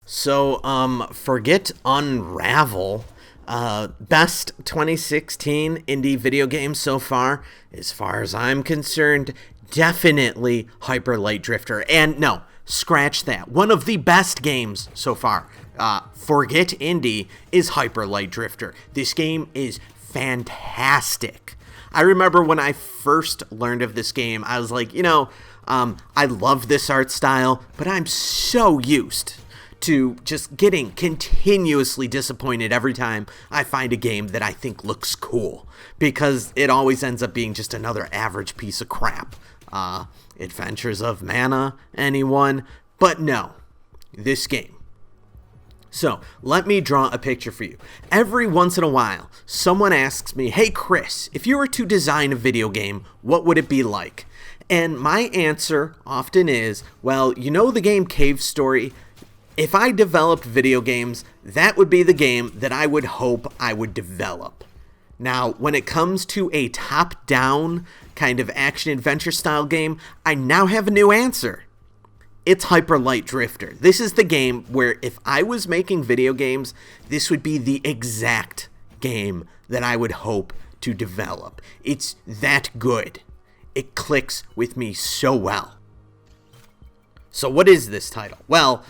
Forget Unravel. Best 2016 indie video game so far as I'm concerned, definitely Hyper Light Drifter. And no, scratch that. One of the best games so far. Forget indie is Hyper Light Drifter. This game is fantastic. I remember when I first learned of this game, I was like, I love this art style, but I'm so used to just getting continuously disappointed every time I find a game that I think looks cool, because it always ends up being just another average piece of crap. Adventures of Mana, anyone? But no, this game. So, let me draw a picture for you. Every once in a while, someone asks me, "Hey Chris, if you were to design a video game, what would it be like?" And my answer often is, well, the game Cave Story? If I developed video games, that would be the game that I would hope I would develop. Now, when it comes to a top-down kind of action-adventure style game, I now have a new answer. It's Hyper Light Drifter. This is the game where if I was making video games, this would be the exact game that I would hope to develop. It's that good. It clicks with me so well. So what is this title? Well,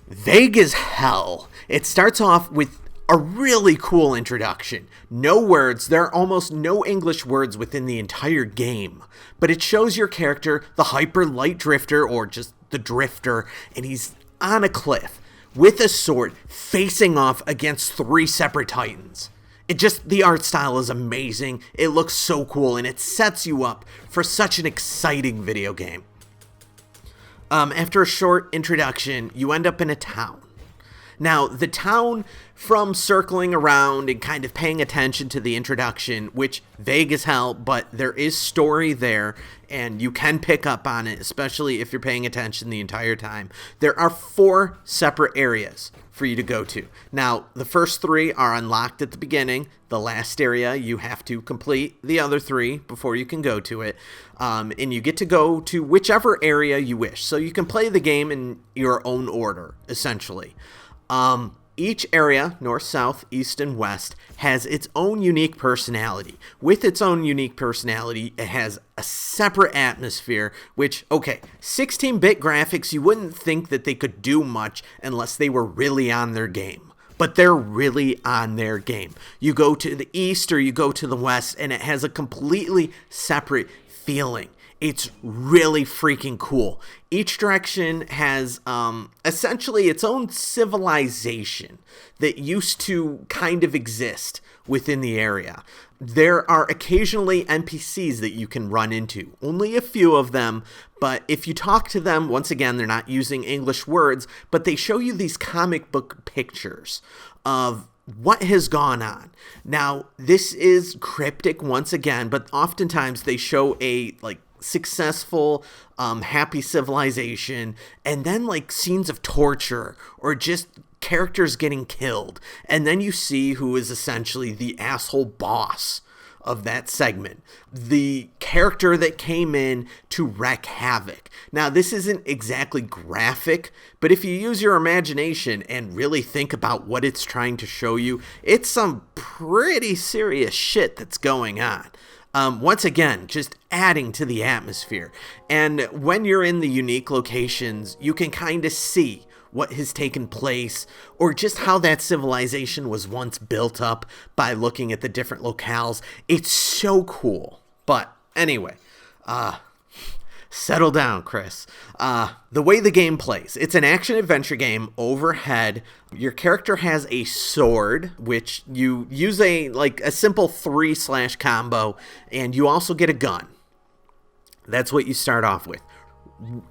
vague as hell. It starts off with a really cool introduction. No words. There are almost no English words within the entire game. But it shows your character, the Hyper Light Drifter, or just the Drifter, and he's on a cliff with a sword facing off against 3 separate titans. The art style is amazing. It looks so cool, and it sets you up for such an exciting video game. After a short introduction, you end up in a town. Now, the town, from circling around and kind of paying attention to the introduction, which vague as hell, but there is story there, and you can pick up on it, especially if you're paying attention the entire time. There are 4 separate areas for you to go to. Now, the first 3 are unlocked at the beginning. The last area, you have to complete the other 3 before you can go to it. And you get to go to whichever area you wish. So you can play the game in your own order, essentially. Each area, north, south, east, and west, has its own unique personality. With its own unique personality, it has a separate atmosphere, which, 16-bit graphics, you wouldn't think that they could do much unless they were really on their game. But they're really on their game. You go to the east or you go to the west, and it has a completely separate feeling. It's really freaking cool. Each direction has essentially its own civilization that used to kind of exist within the area. There are occasionally NPCs that you can run into. Only a few of them, but if you talk to them, once again, they're not using English words, but they show you these comic book pictures of what has gone on. Now, this is cryptic once again, but oftentimes they show a successful, happy civilization, and then scenes of torture or just characters getting killed. And then you see who is essentially the asshole boss of that segment, the character that came in to wreak havoc. Now, this isn't exactly graphic, but if you use your imagination and really think about what it's trying to show you, it's some pretty serious shit that's going on. Once again, just adding to the atmosphere. And when you're in the unique locations, you can kind of see what has taken place, or just how that civilization was once built up by looking at the different locales. It's so cool. But anyway, settle down, Chris. The way the game plays, it's an action-adventure game overhead. Your character has a sword, which you use a simple 3/ combo, and you also get a gun. That's what you start off with.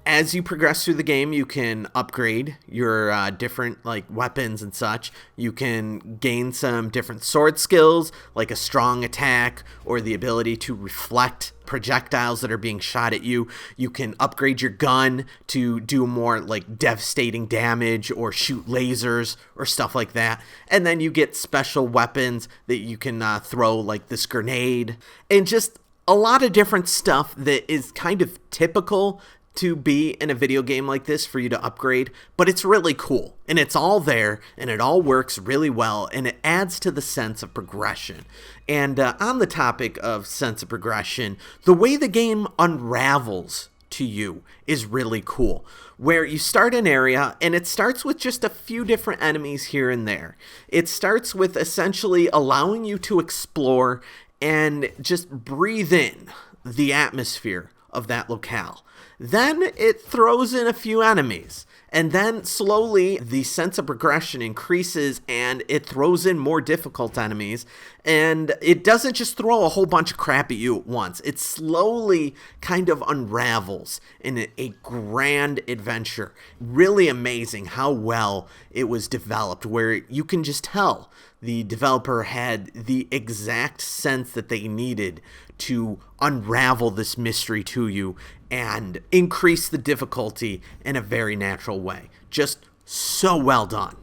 As you progress through the game, you can upgrade your different weapons and such. You can gain some different sword skills, like a strong attack or the ability to reflect projectiles that are being shot at you. You can upgrade your gun to do more devastating damage or shoot lasers or stuff like that. And then you get special weapons that you can throw, like this grenade, and just a lot of different stuff that is kind of typical to be in a video game like this for you to upgrade, but it's really cool. And it's all there, and it all works really well, and it adds to the sense of progression. And on the topic of sense of progression, the way the game unravels to you is really cool, where you start an area and it starts with just a few different enemies here and there. It starts with essentially allowing you to explore and just breathe in the atmosphere of that locale. Then it throws in a few enemies, and then slowly the sense of progression increases and it throws in more difficult enemies, and it doesn't just throw a whole bunch of crap at you at once. It slowly kind of unravels in a grand adventure. Really amazing how well it was developed, where you can just tell the developer had the exact sense that they needed to unravel this mystery to you and increase the difficulty in a very natural way. Just so well done.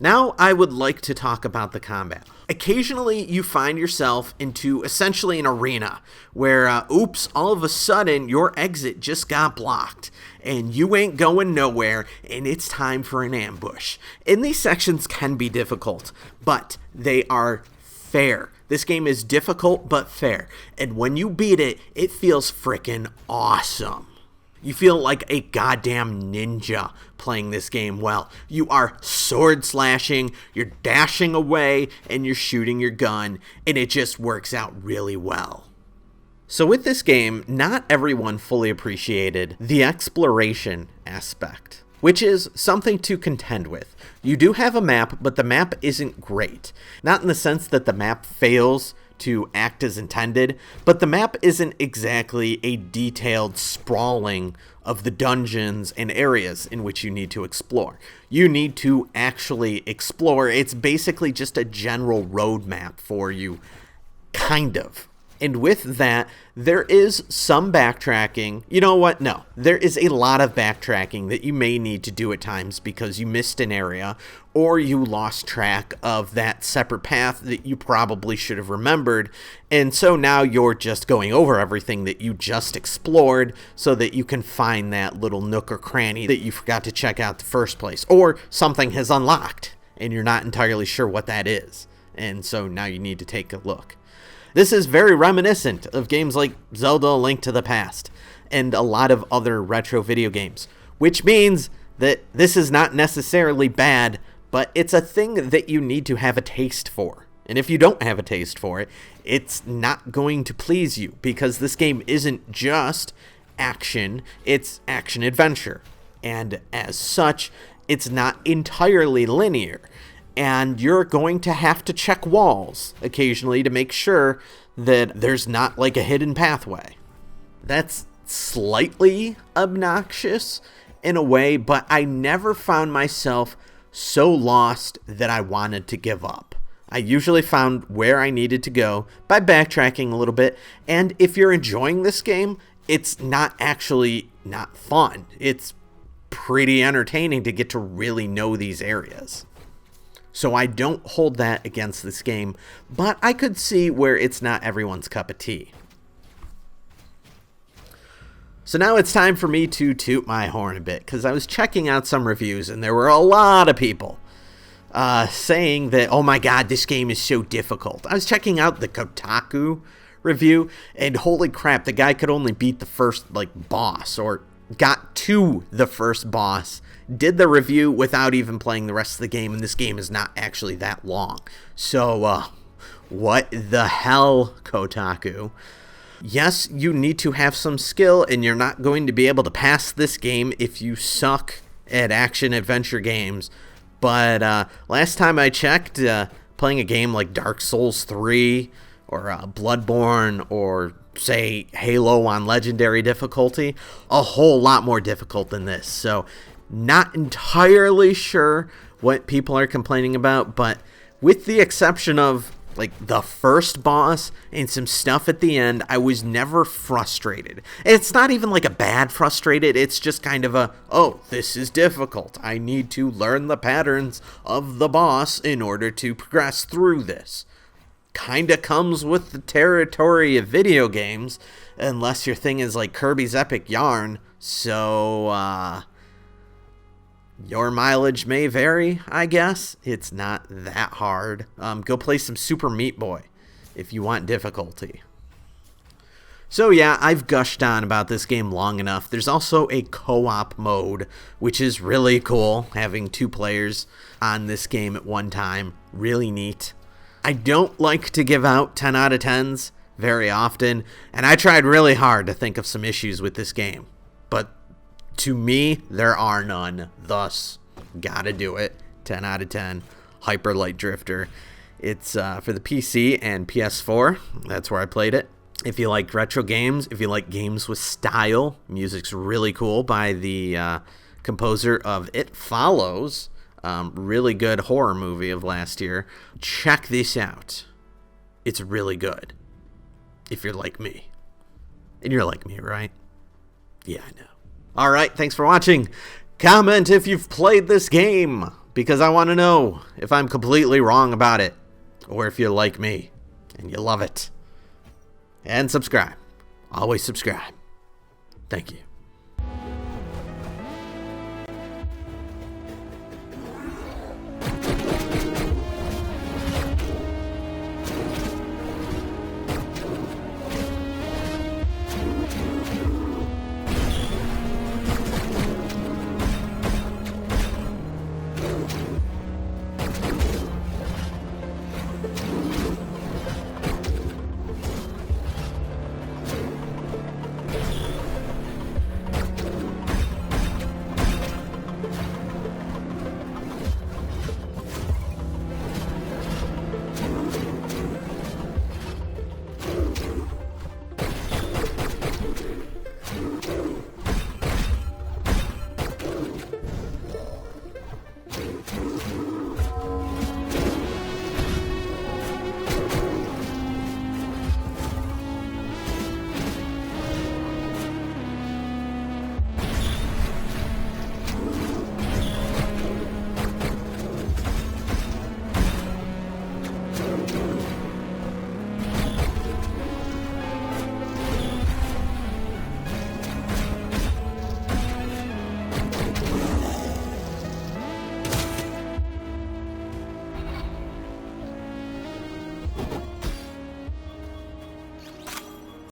Now I would like to talk about the combat. Occasionally you find yourself into essentially an arena where, oops, all of a sudden your exit just got blocked and you ain't going nowhere and it's time for an ambush. And these sections can be difficult, but they are fair. This game is difficult but fair, and when you beat it, it feels frickin' awesome. You feel like a goddamn ninja playing this game well. You are sword slashing, you're dashing away, and you're shooting your gun, and it just works out really well. So with this game, not everyone fully appreciated the exploration aspect, which is something to contend with. You do have a map, but the map isn't great. Not in the sense that the map fails to act as intended, but the map isn't exactly a detailed sprawling of the dungeons and areas in which you need to explore. You need to actually explore. It's basically just a general roadmap for you, kind of. And with that, there is some backtracking. You know what? No. There is a lot of backtracking that you may need to do at times because you missed an area or you lost track of that separate path that you probably should have remembered. And so now you're just going over everything that you just explored so that you can find that little nook or cranny that you forgot to check out the first place. Or something has unlocked and you're not entirely sure what that is. And so now you need to take a look. This is very reminiscent of games like Zelda: A Link to the Past and a lot of other retro video games, which means that this is not necessarily bad, but it's a thing that you need to have a taste for. And if you don't have a taste for it, it's not going to please you because this game isn't just action, it's action-adventure. And as such, it's not entirely linear. And you're going to have to check walls occasionally to make sure that there's not like a hidden pathway. That's slightly obnoxious in a way, but I never found myself so lost that I wanted to give up. I usually found where I needed to go by backtracking a little bit, and if you're enjoying this game, it's not actually not fun. It's pretty entertaining to get to really know these areas. So I don't hold that against this game, but I could see where it's not everyone's cup of tea. So now it's time for me to toot my horn a bit, because I was checking out some reviews, and there were a lot of people saying that, oh my god, this game is so difficult. I was checking out the Kotaku review, and holy crap, the guy could only beat the first, boss, or got to the first boss, did the review without even playing the rest of the game, and this game is not actually that long. So, what the hell, Kotaku? Yes, you need to have some skill, and you're not going to be able to pass this game if you suck at action-adventure games. But last time I checked, playing a game like Dark Souls 3 or Bloodborne or, say, Halo on Legendary difficulty, a whole lot more difficult than this. So, not entirely sure what people are complaining about, but with the exception of the first boss and some stuff at the end, I was never frustrated. It's not even a bad frustrated, it's just kind of a, oh, this is difficult. I need to learn the patterns of the boss in order to progress through this. kind of comes with the territory of video games, unless your thing is like Kirby's Epic Yarn. So, your mileage may vary, I guess. It's not that hard. Go play some Super Meat Boy if you want difficulty. So yeah, I've gushed on about this game long enough. There's also a co-op mode, which is really cool, having 2 players on this game at one time. Really neat. I don't like to give out 10 out of 10s very often, and I tried really hard to think of some issues with this game. But to me, there are none. Thus, gotta do it. 10 out of 10. Hyper Light Drifter. It's for the PC and PS4. That's where I played it. If you like retro games, if you like games with style, music's really cool by the composer of It Follows. Really good horror movie of last year. Check this out. It's really good. If you're like me. And you're like me, right? Yeah, I know. Alright, thanks for watching. Comment if you've played this game, because I want to know if I'm completely wrong about it, or if you're like me and you love it. And subscribe. Always subscribe. Thank you.